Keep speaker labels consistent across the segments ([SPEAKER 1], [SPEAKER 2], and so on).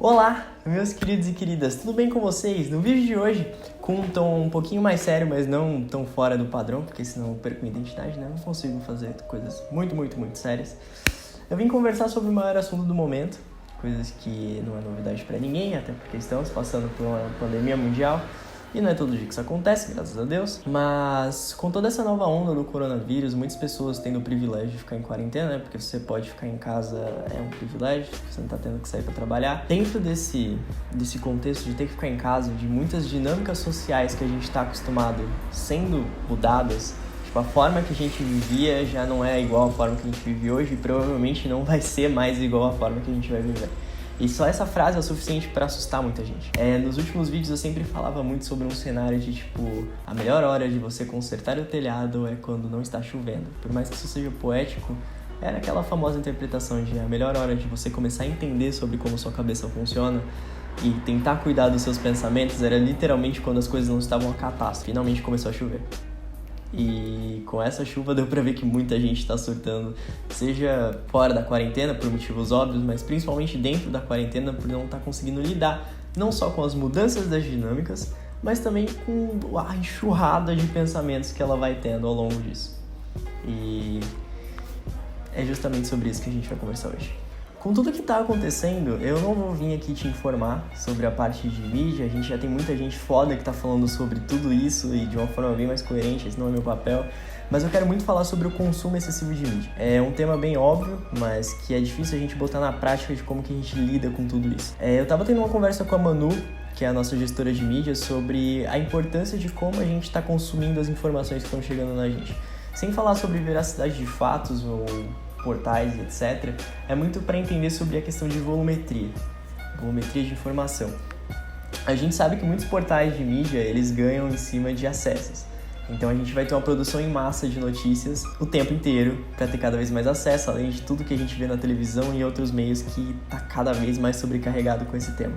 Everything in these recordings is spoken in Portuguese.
[SPEAKER 1] Olá, meus queridos e queridas, tudo bem com vocês? No vídeo de hoje, com um tom um pouquinho mais sério, mas não tão fora do padrão, porque senão eu perco minha identidade, né? Eu não consigo fazer coisas muito sérias. Eu vim conversar sobre o maior assunto do momento, coisas que não é novidade pra ninguém, até porque estamos passando por uma pandemia mundial. E não é todo dia que isso acontece, graças a Deus. Mas com toda essa nova onda do coronavírus, muitas pessoas tendo o privilégio de ficar em quarentena, né? Porque você pode ficar em casa, é um privilégio, você não tá tendo que sair pra trabalhar. Dentro desse contexto de ter que ficar em casa, de muitas dinâmicas sociais que a gente tá acostumado sendo mudadas, tipo, a forma que a gente vivia já não é igual a forma que a gente vive hoje e provavelmente não vai ser mais igual a forma que a gente vai viver. E só essa frase é o suficiente para assustar muita gente. Nos últimos vídeos eu sempre falava muito sobre um cenário de tipo, a melhor hora de você consertar o telhado é quando não está chovendo. Por mais que isso seja poético, era aquela famosa interpretação de a melhor hora de você começar a entender sobre como sua cabeça funciona e tentar cuidar dos seus pensamentos era literalmente quando as coisas não estavam a catástrofe. Finalmente começou a chover. E com essa chuva deu pra ver que muita gente está surtando, seja fora da quarentena por motivos óbvios, mas principalmente dentro da quarentena por não estar conseguindo lidar não só com as mudanças das dinâmicas, mas também com a enxurrada de pensamentos que ela vai tendo ao longo disso. E é justamente sobre isso que a gente vai conversar hoje. Com tudo que está acontecendo, eu não vou vir aqui te informar sobre a parte de mídia, a gente já tem muita gente foda que está falando sobre tudo isso e de uma forma bem mais coerente, esse não é meu papel, mas eu quero muito falar sobre o consumo excessivo de mídia. É um tema bem óbvio, mas que é difícil a gente botar na prática de como que a gente lida com tudo isso. Eu estava tendo uma conversa com a Manu, que é a nossa gestora de mídia, sobre a importância de como a gente está consumindo as informações que estão chegando na gente. Sem falar sobre veracidade de fatos ou portais, etc., é muito para entender sobre a questão de volumetria de informação. A gente sabe que muitos portais de mídia, eles ganham em cima de acessos. Então a gente vai ter uma produção em massa de notícias o tempo inteiro para ter cada vez mais acesso, além de tudo que a gente vê na televisão e outros meios que está cada vez mais sobrecarregado com esse tema.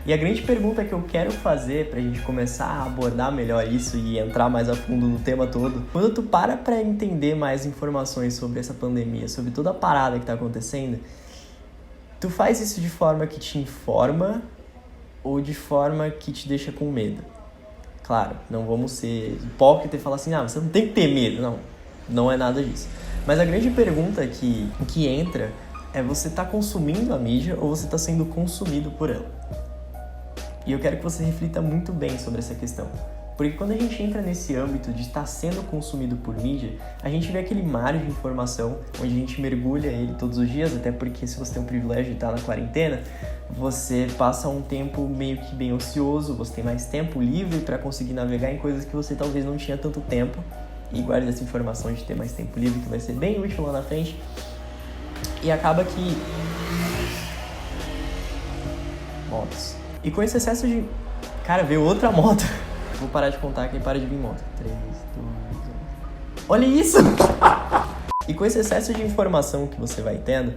[SPEAKER 1] E a grande pergunta que eu quero fazer pra gente começar a abordar melhor isso e entrar mais a fundo no tema todo, quando tu para pra entender mais informações sobre essa pandemia, sobre toda a parada que tá acontecendo, tu faz isso de forma que te informa ou de forma que te deixa com medo? Claro, não vamos ser hipócritas e falar assim, você não tem que ter medo. Não é nada disso. Mas a grande pergunta que entra é você tá consumindo a mídia ou você tá sendo consumido por ela? E eu quero que você reflita muito bem sobre essa questão. Porque quando a gente entra nesse âmbito de estar sendo consumido por mídia, a gente vê aquele mar de informação onde a gente mergulha ele todos os dias, até porque se você tem o privilégio de estar na quarentena, você passa um tempo meio que bem ocioso, você tem mais tempo livre para conseguir navegar em coisas que você talvez não tinha tanto tempo. E guarde essa informação de ter mais tempo livre, que vai ser bem útil lá na frente. E acaba que... motos. E com esse excesso de... Cara, veio outra moto. Vou parar de contar que aí para de vir moto. 3, 2, 1... Olha isso! E com esse excesso de informação que você vai tendo,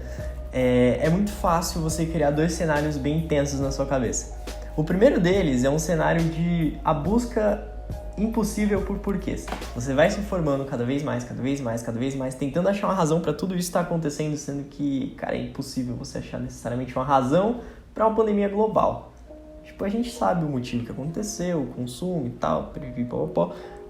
[SPEAKER 1] é muito fácil você criar dois cenários bem intensos na sua cabeça. O primeiro deles é um cenário de a busca impossível por porquês. Você vai se informando cada vez mais, tentando achar uma razão para tudo isso estar acontecendo, sendo que, cara, é impossível você achar necessariamente uma razão para uma pandemia global. Tipo, a gente sabe o motivo que aconteceu, o consumo e tal,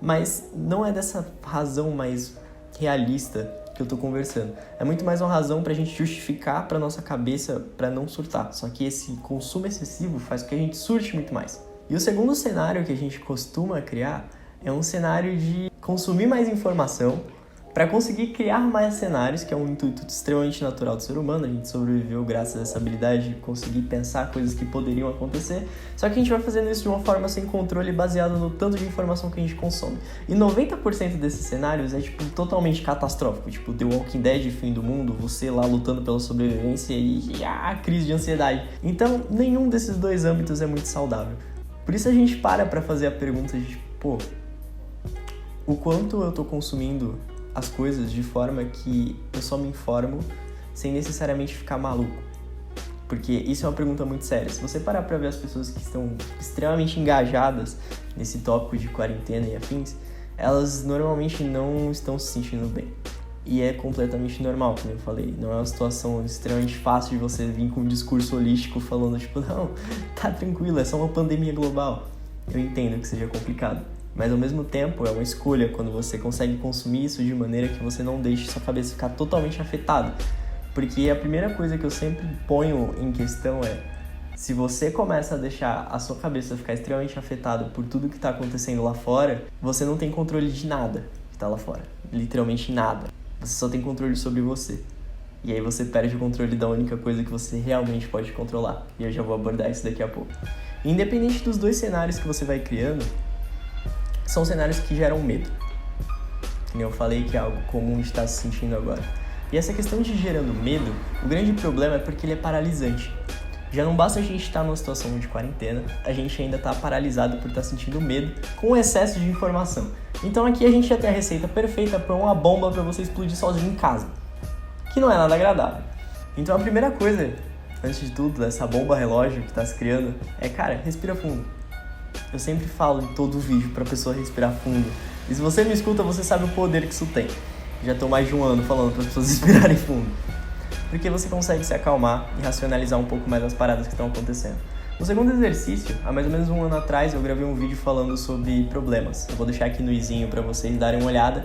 [SPEAKER 1] mas não é dessa razão mais realista que eu tô conversando. É muito mais uma razão pra gente justificar pra nossa cabeça pra não surtar. Só que esse consumo excessivo faz com que a gente surte muito mais. E o segundo cenário que a gente costuma criar é um cenário de consumir mais informação para conseguir criar mais cenários, que é um intuito extremamente natural do ser humano. A gente sobreviveu graças a essa habilidade de conseguir pensar coisas que poderiam acontecer, só que a gente vai fazendo isso de uma forma sem controle, baseado no tanto de informação que a gente consome. E 90% desses cenários é tipo totalmente catastrófico, tipo The Walking Dead, fim do mundo, você lá lutando pela sobrevivência e a crise de ansiedade. Então, nenhum desses dois âmbitos é muito saudável. Por isso a gente para fazer a pergunta de, o quanto eu tô consumindo as coisas de forma que eu só me informo sem necessariamente ficar maluco. Porque isso é uma pergunta muito séria. Se você parar pra ver as pessoas que estão extremamente engajadas nesse tópico de quarentena e afins, elas normalmente não estão se sentindo bem. E é completamente normal, como eu falei. Não é uma situação extremamente fácil de você vir com um discurso holístico falando, tipo, não, tá tranquilo, é só uma pandemia global. Eu entendo que seja complicado. Mas, ao mesmo tempo, é uma escolha quando você consegue consumir isso de maneira que você não deixe sua cabeça ficar totalmente afetada. Porque a primeira coisa que eu sempre ponho em questão é, se você começa a deixar a sua cabeça ficar extremamente afetada por tudo que está acontecendo lá fora, você não tem controle de nada que está lá fora. Literalmente nada. Você só tem controle sobre você. E aí você perde o controle da única coisa que você realmente pode controlar. E eu já vou abordar isso daqui a pouco. Independente dos dois cenários que você vai criando, são cenários que geram medo. Como eu falei, que é algo comum de estar se sentindo agora. E essa questão de gerando medo, o grande problema é porque ele é paralisante. Já não basta a gente estar numa situação de quarentena, a gente ainda está paralisado por estar sentindo medo com o excesso de informação. Então aqui a gente já tem a receita perfeita para uma bomba para você explodir sozinho em casa, que não é nada agradável. Então a primeira coisa, antes de tudo, dessa bomba relógio que está se criando, é, cara, respira fundo. Eu sempre falo em todo vídeo para a pessoa respirar fundo. E se você me escuta, você sabe o poder que isso tem. Já estou mais de um ano falando para as pessoas respirarem fundo. Porque você consegue se acalmar e racionalizar um pouco mais as paradas que estão acontecendo. No segundo exercício, há mais ou menos um ano atrás, eu gravei um vídeo falando sobre problemas. Eu vou deixar aqui no izinho para vocês darem uma olhada,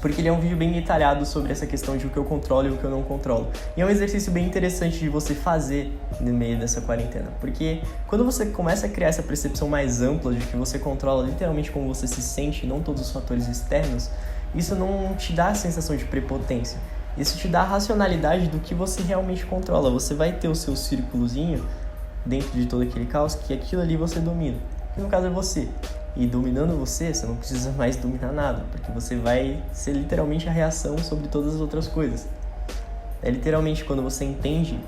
[SPEAKER 1] porque ele é um vídeo bem detalhado sobre essa questão de o que eu controlo e o que eu não controlo. E é um exercício bem interessante de você fazer no meio dessa quarentena, porque quando você começa a criar essa percepção mais ampla de que você controla literalmente como você se sente, não todos os fatores externos, isso não te dá a sensação de prepotência. Isso te dá a racionalidade do que você realmente controla. Você vai ter o seu círculozinho dentro de todo aquele caos, que aquilo ali você domina. Que no caso é você. E dominando você não precisa mais dominar nada, porque você vai ser literalmente a reação sobre todas as outras coisas. É literalmente quando você entende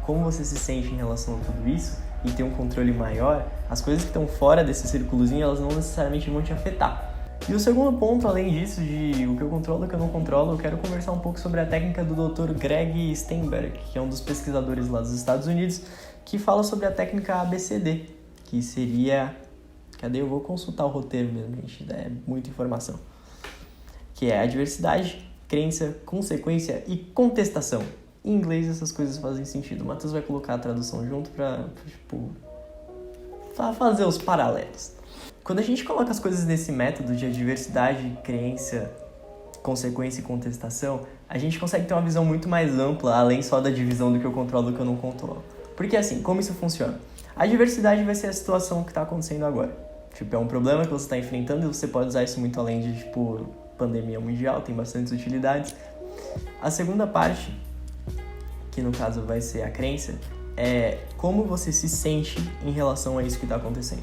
[SPEAKER 1] como você se sente em relação a tudo isso e tem um controle maior, as coisas que estão fora desse círculozinho, elas não necessariamente vão te afetar. E o segundo ponto, além disso, de o que eu controlo e o que eu não controlo, eu quero conversar um pouco sobre a técnica do Dr. Greg Steinberg, que é um dos pesquisadores lá dos Estados Unidos, que fala sobre a técnica ABCD, que seria... Cadê? Eu vou consultar o roteiro mesmo, gente, é muita informação. Que é adversidade, crença, consequência e contestação. Em inglês essas coisas fazem sentido. O Matheus vai colocar a tradução junto pra fazer os paralelos. Quando a gente coloca as coisas nesse método de adversidade, crença, consequência e contestação, a gente consegue ter uma visão muito mais ampla, além só da divisão do que eu controlo e do que eu não controlo. Porque assim, como isso funciona? A adversidade vai ser a situação que está acontecendo agora. Tipo, é um problema que você está enfrentando e você pode usar isso muito além de, tipo, pandemia mundial, tem bastantes utilidades. A segunda parte, que no caso vai ser a crença, é como você se sente em relação a isso que está acontecendo.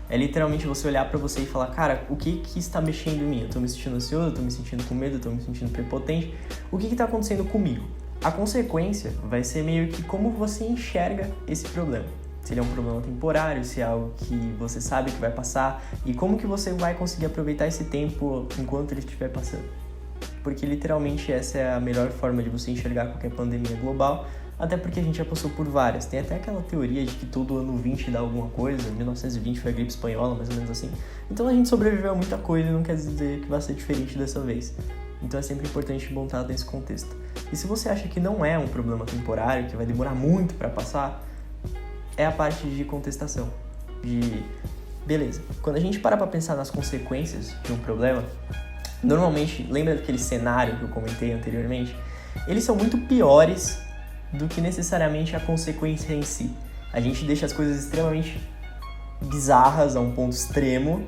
[SPEAKER 1] É literalmente você olhar pra você e falar, cara, o que está mexendo em mim? Eu tô me sentindo ansioso, eu tô me sentindo com medo, eu tô me sentindo prepotente. O que tá acontecendo comigo? A consequência vai ser meio que como você enxerga esse problema. Se ele é um problema temporário, se é algo que você sabe que vai passar e como que você vai conseguir aproveitar esse tempo enquanto ele estiver passando. Porque literalmente essa é a melhor forma de você enxergar qualquer pandemia global, até porque a gente já passou por várias. Tem até aquela teoria de que todo ano 20 dá alguma coisa, 1920 foi a gripe espanhola, mais ou menos assim. Então a gente sobreviveu a muita coisa e não quer dizer que vai ser diferente dessa vez. Então é sempre importante montar nesse contexto. E se você acha que não é um problema temporário, que vai demorar muito para passar, é a parte de contestação. Beleza, quando a gente para pra pensar nas consequências de um problema, normalmente, lembra daquele cenário que eu comentei anteriormente? Eles são muito piores do que necessariamente a consequência em si. A gente deixa as coisas extremamente bizarras a um ponto extremo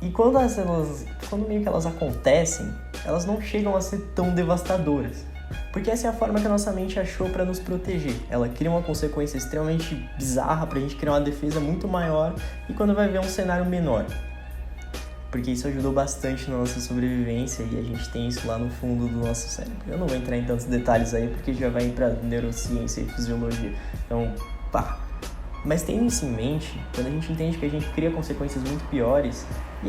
[SPEAKER 1] e quando meio que elas acontecem, elas não chegam a ser tão devastadoras. Porque essa é a forma que a nossa mente achou para nos proteger. Ela cria uma consequência extremamente bizarra pra gente criar uma defesa muito maior e quando vai ver um cenário menor. Porque isso ajudou bastante na nossa sobrevivência e a gente tem isso lá no fundo do nosso cérebro. Eu não vou entrar em tantos detalhes aí porque já vai para neurociência e fisiologia. Então, pá. Mas tendo isso em mente, quando a gente entende que a gente cria consequências muito piores, e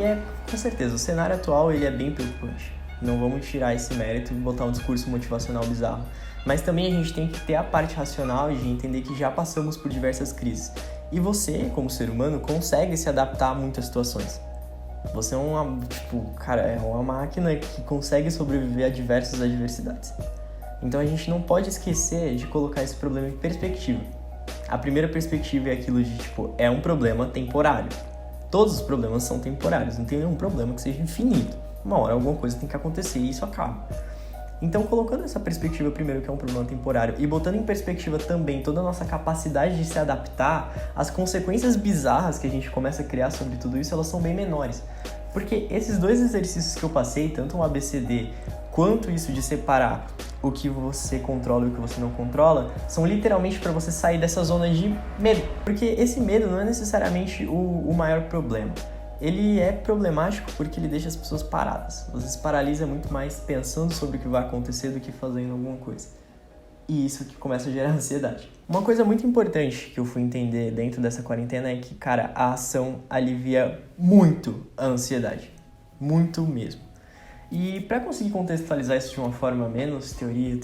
[SPEAKER 1] com certeza, o cenário atual ele é bem preocupante. Não vamos tirar esse mérito e botar um discurso motivacional bizarro. Mas também a gente tem que ter a parte racional de entender que já passamos por diversas crises. E você, como ser humano, consegue se adaptar a muitas situações. Você é é uma máquina que consegue sobreviver a diversas adversidades. Então a gente não pode esquecer de colocar esse problema em perspectiva. A primeira perspectiva é aquilo de, é um problema temporário. Todos os problemas são temporários, não tem nenhum problema que seja infinito. Uma hora alguma coisa tem que acontecer e isso acaba. Então, colocando essa perspectiva primeiro, que é um problema temporário, e botando em perspectiva também toda a nossa capacidade de se adaptar, as consequências bizarras que a gente começa a criar sobre tudo isso, elas são bem menores. Porque esses dois exercícios que eu passei, tanto o ABCD quanto isso de separar o que você controla e o que você não controla, são literalmente para você sair dessa zona de medo. Porque esse medo não é necessariamente o maior problema. Ele é problemático porque ele deixa as pessoas paradas. Você se paralisa muito mais pensando sobre o que vai acontecer do que fazendo alguma coisa. E isso que começa a gerar ansiedade. Uma coisa muito importante que eu fui entender dentro dessa quarentena é que, cara, a ação alivia muito a ansiedade. Muito mesmo. E para conseguir contextualizar isso de uma forma menos teoria,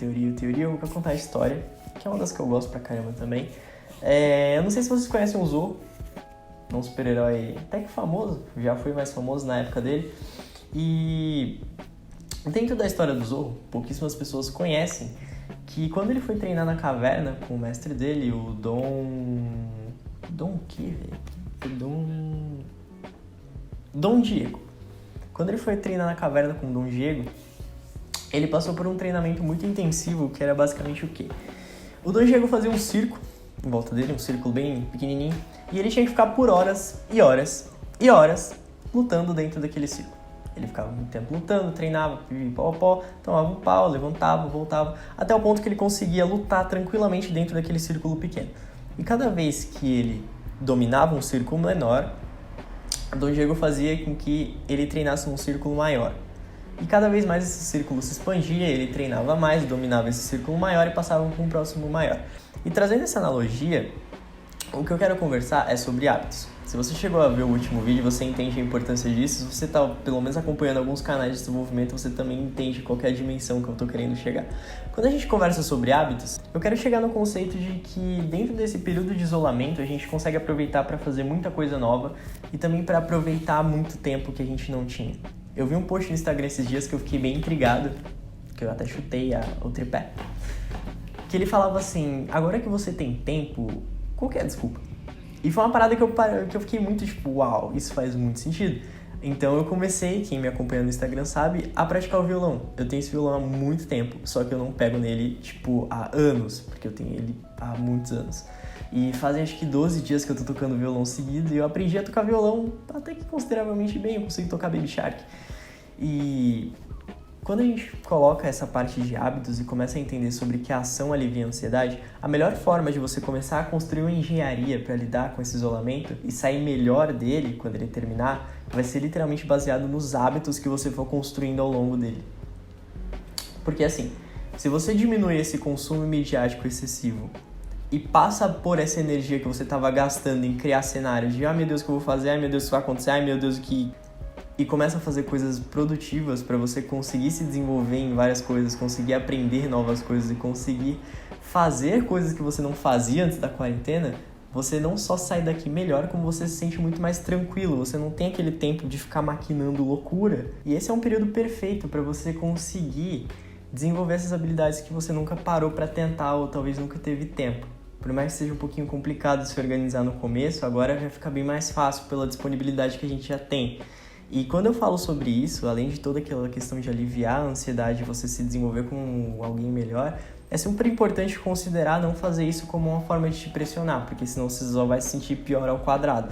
[SPEAKER 1] eu vou contar a história, que é uma das que eu gosto pra caramba também. Eu não sei se vocês conhecem o Zorro, um super-herói até que famoso, já foi mais famoso na época dele. E dentro da história do Zorro, pouquíssimas pessoas conhecem que quando ele foi treinar na caverna com o mestre dele, o Dom que, velho? Dom Diego. Quando ele foi treinar na caverna com o Dom Diego, ele passou por um treinamento muito intensivo, que era basicamente o quê? O Dom Diego fazia um circo em volta dele, um círculo bem pequenininho, e ele tinha que ficar por horas e horas e horas lutando dentro daquele círculo. Ele ficava muito tempo lutando, treinava, pó, tomava um pau, levantava, voltava, até o ponto que ele conseguia lutar tranquilamente dentro daquele círculo pequeno. E cada vez que ele dominava um círculo menor, Dom Diego fazia com que ele treinasse um círculo maior. E cada vez mais esse círculo se expandia, ele treinava mais, dominava esse círculo maior e passava para um próximo maior. E trazendo essa analogia, o que eu quero conversar é sobre hábitos. Se você chegou a ver o último vídeo, você entende a importância disso. Se você está, pelo menos, acompanhando alguns canais de desenvolvimento, você também entende qual que é a dimensão que eu estou querendo chegar. Quando a gente conversa sobre hábitos, eu quero chegar no conceito de que dentro desse período de isolamento, a gente consegue aproveitar para fazer muita coisa nova e também para aproveitar muito tempo que a gente não tinha. Eu vi um post no Instagram esses dias que eu fiquei bem intrigado, que eu até chutei o tripé, que ele falava assim: agora que você tem tempo, qual que é a desculpa? E foi uma parada que eu fiquei muito uau, isso faz muito sentido. Então eu comecei, quem me acompanha no Instagram sabe, a praticar o violão. Eu tenho esse violão há muito tempo, só que eu não pego nele, há anos, porque eu tenho ele há muitos anos. E fazem acho que 12 dias que eu tô tocando violão seguido e eu aprendi a tocar violão até que consideravelmente bem, eu consigo tocar Baby Shark. E quando a gente coloca essa parte de hábitos e começa a entender sobre que a ação alivia a ansiedade, a melhor forma de você começar a construir uma engenharia para lidar com esse isolamento e sair melhor dele quando ele terminar, vai ser literalmente baseado nos hábitos que você for construindo ao longo dele. Porque assim, se você diminui esse consumo midiático excessivo e passa por essa energia que você estava gastando em criar cenários de meu Deus, o que eu vou fazer, meu Deus, o que vai acontecer, meu Deus, o que... E começa a fazer coisas produtivas para você conseguir se desenvolver em várias coisas, conseguir aprender novas coisas e conseguir fazer coisas que você não fazia antes da quarentena, você não só sai daqui melhor, como você se sente muito mais tranquilo, você não tem aquele tempo de ficar maquinando loucura. E esse é um período perfeito para você conseguir desenvolver essas habilidades que você nunca parou para tentar ou talvez nunca teve tempo. Por mais que seja um pouquinho complicado de se organizar no começo, agora vai ficar bem mais fácil pela disponibilidade que a gente já tem. E quando eu falo sobre isso, além de toda aquela questão de aliviar a ansiedade e você se desenvolver como alguém melhor, é super importante considerar não fazer isso como uma forma de te pressionar, porque senão você só vai se sentir pior ao quadrado.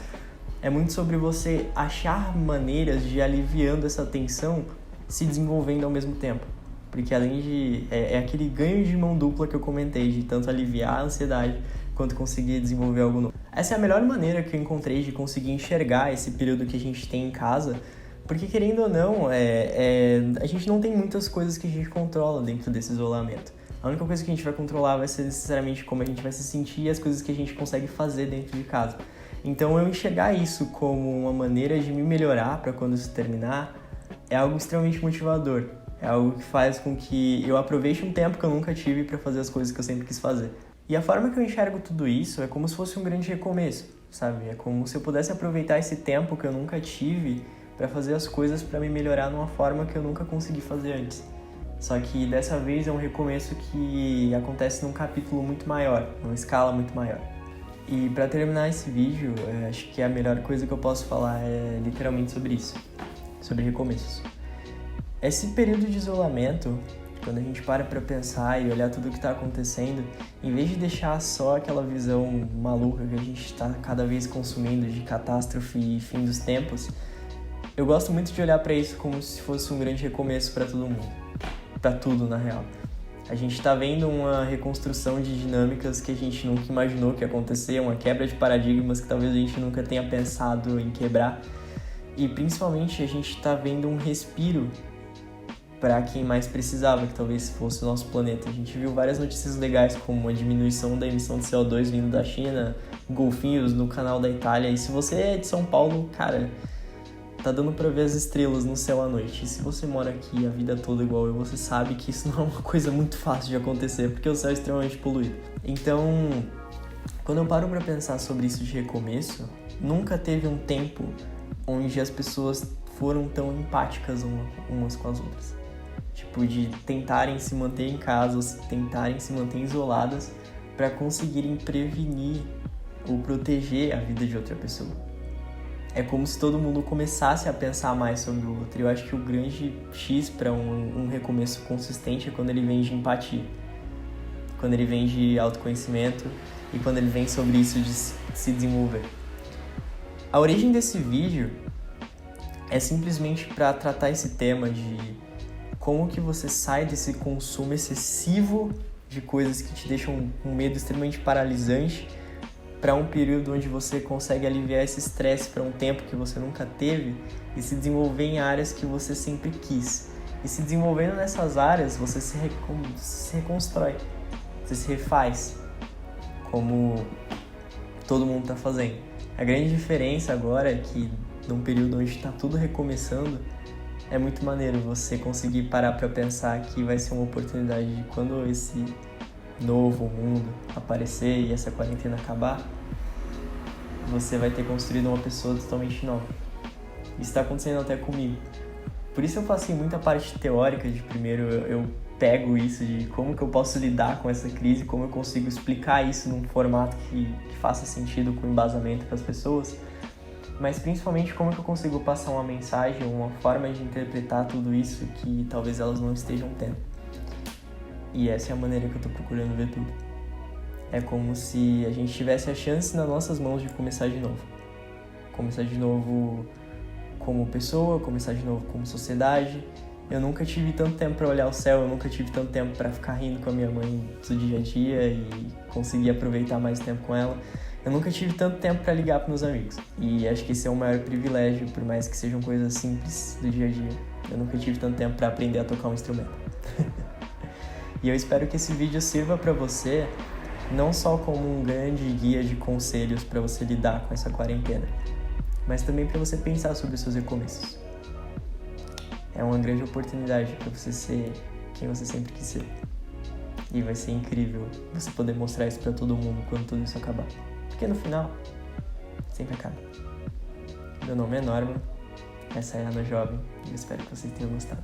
[SPEAKER 1] É muito sobre você achar maneiras de aliviando essa tensão, se desenvolvendo ao mesmo tempo. Porque além de... É aquele ganho de mão dupla que eu comentei, de tanto aliviar a ansiedade quanto conseguir desenvolver algo novo. Essa é a melhor maneira que eu encontrei de conseguir enxergar esse período que a gente tem em casa, porque querendo ou não, a gente não tem muitas coisas que a gente controla dentro desse isolamento. A única coisa que a gente vai controlar vai ser necessariamente como a gente vai se sentir e as coisas que a gente consegue fazer dentro de casa. Então eu enxergar isso como uma maneira de me melhorar para quando isso terminar é algo extremamente motivador. É algo que faz com que eu aproveite um tempo que eu nunca tive para fazer as coisas que eu sempre quis fazer. E a forma que eu enxergo tudo isso é como se fosse um grande recomeço, sabe? É como se eu pudesse aproveitar esse tempo que eu nunca tive para fazer as coisas para me melhorar numa forma que eu nunca consegui fazer antes. Só que dessa vez é um recomeço que acontece num capítulo muito maior, numa escala muito maior. E para terminar esse vídeo, acho que a melhor coisa que eu posso falar é literalmente sobre isso, sobre recomeços. Esse período de isolamento, quando a gente para pensar e olhar tudo o que está acontecendo, em vez de deixar só aquela visão maluca que a gente está cada vez consumindo de catástrofe e fim dos tempos, eu gosto muito de olhar para isso como se fosse um grande recomeço para todo mundo, para tudo na real. A gente está vendo uma reconstrução de dinâmicas que a gente nunca imaginou que ia acontecer, uma quebra de paradigmas que talvez a gente nunca tenha pensado em quebrar, e principalmente a gente está vendo um respiro para quem mais precisava, que talvez fosse o nosso planeta. A gente viu várias notícias legais, como a diminuição da emissão de CO2 vindo da China, golfinhos no canal da Itália. E se você é de São Paulo, cara, tá dando pra ver as estrelas no céu à noite. E se você mora aqui a vida toda igual eu, você sabe que isso não é uma coisa muito fácil de acontecer, porque o céu é extremamente poluído. Então, quando eu paro pra pensar sobre isso de recomeço, nunca teve um tempo onde as pessoas foram tão empáticas umas com as outras. Tipo, de tentarem se manter em casa, tentarem se manter isoladas para conseguirem prevenir ou proteger a vida de outra pessoa. É como se todo mundo começasse a pensar mais sobre o outro. Eu acho que o grande X para um recomeço consistente é quando ele vem de empatia, quando ele vem de autoconhecimento e quando ele vem sobre isso de se desenvolver. A origem desse vídeo é simplesmente para tratar esse tema de como que você sai desse consumo excessivo de coisas que te deixam com medo extremamente paralisante para um período onde você consegue aliviar esse estresse para um tempo que você nunca teve e se desenvolver em áreas que você sempre quis. E se desenvolvendo nessas áreas, você se reconstrói, você se refaz, como todo mundo está fazendo. A grande diferença agora é que num período onde está tudo recomeçando, é muito maneiro você conseguir parar para pensar que vai ser uma oportunidade de quando esse novo mundo aparecer e essa quarentena acabar, você vai ter construído uma pessoa totalmente nova. Isso está acontecendo até comigo. Por isso eu faço muita parte teórica de primeiro eu pego isso de como que eu posso lidar com essa crise, como eu consigo explicar isso num formato que faça sentido com embasamento para as pessoas, mas principalmente como que eu consigo passar uma mensagem, uma forma de interpretar tudo isso que talvez elas não estejam tendo. E essa é a maneira que eu tô procurando ver tudo. É como se a gente tivesse a chance nas nossas mãos de começar de novo. Começar de novo como pessoa, começar de novo como sociedade. Eu nunca tive tanto tempo para olhar o céu, eu nunca tive tanto tempo para ficar rindo com a minha mãe do dia a dia e conseguir aproveitar mais tempo com ela. Eu nunca tive tanto tempo para ligar para meus amigos. E acho que esse é o maior privilégio, por mais que sejam coisas simples do dia a dia. Eu nunca tive tanto tempo para aprender a tocar um instrumento. E eu espero que esse vídeo sirva para você não só como um grande guia de conselhos para você lidar com essa quarentena, mas também para você pensar sobre os seus recomeços. É uma grande oportunidade para você ser quem você sempre quis ser. E vai ser incrível você poder mostrar isso para todo mundo quando tudo isso acabar. Porque no final, sempre acaba. Meu nome é Norma, essa é a Ana Jovem, e eu espero que vocês tenham gostado.